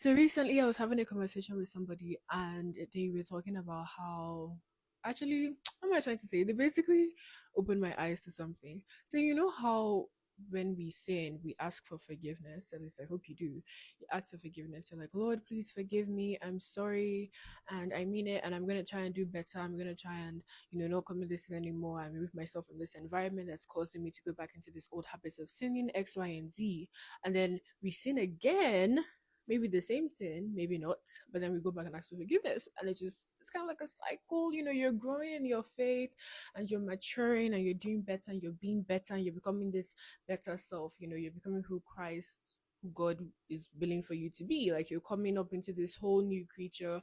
So recently I was having a conversation with somebody and they were talking about how actually what am I trying to say? They basically opened my eyes to something. So you know how when we sin, we ask for forgiveness. At least I hope you do. You ask for forgiveness. You're like, Lord, please forgive me. I'm sorry, and I mean it. And I'm gonna try and do better. I'm gonna try and not commit this sin anymore. And remove myself from this environment that's causing me to go back into this old habits of sinning X, Y, and Z. And then we sin again, maybe the same sin, maybe not, but then we go back and ask for forgiveness. And it's kind of like a cycle. You're growing in your faith and you're maturing and you're doing better and you're being better and you're becoming this better self. You're becoming who Christ, who God is willing for you to be. Like you're coming up into this whole new creature,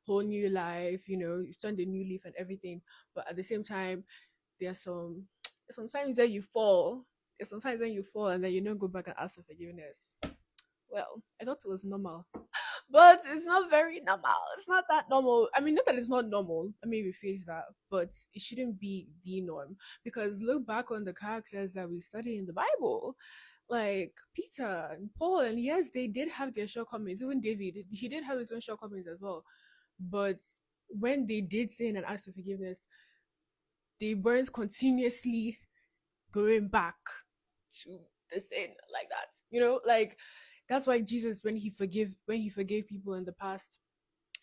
whole new life, you've turned a new leaf and everything. But at the same time, there's sometimes that you fall. There's sometimes when you fall and then you don't go back and ask for forgiveness. Well, I thought it was normal, but it's not very normal. It's not that normal. I mean, not that it's not normal. I mean, we face that, but it shouldn't be the norm because look back on the characters that we study in the Bible, like Peter and Paul, and yes, they did have their shortcomings. Even David, he did have his own shortcomings as well. But when they did sin and ask for forgiveness, they weren't continuously going back to the sin like that. Like that's why Jesus, when he forgave people in the past,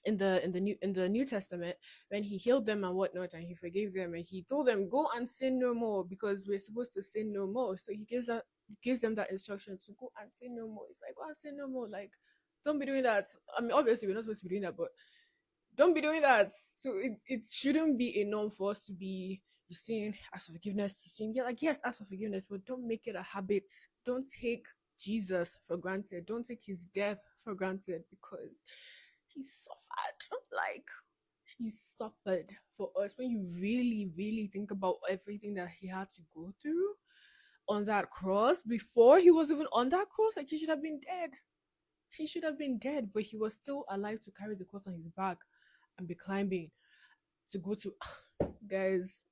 in the New Testament, when he healed them and whatnot, and he forgave them, and he told them, "Go and sin no more," because we're supposed to sin no more. So he gives them that instruction to go and sin no more. It's like, go and sin no more. Like, don't be doing that. I mean, obviously we're not supposed to be doing that, but don't be doing that. So it shouldn't be a norm for us to be you saying ask for forgiveness, you saying, yeah, like yes, ask for forgiveness, but don't make it a habit. Don't take Jesus for granted. Don't take his death for granted because he suffered. Like he suffered for us. When you really, really think about everything that he had to go through on that cross before he was even on that cross, like he should have been dead. He should have been dead, but he was still alive to carry the cross on his back and be climbing to go to guys.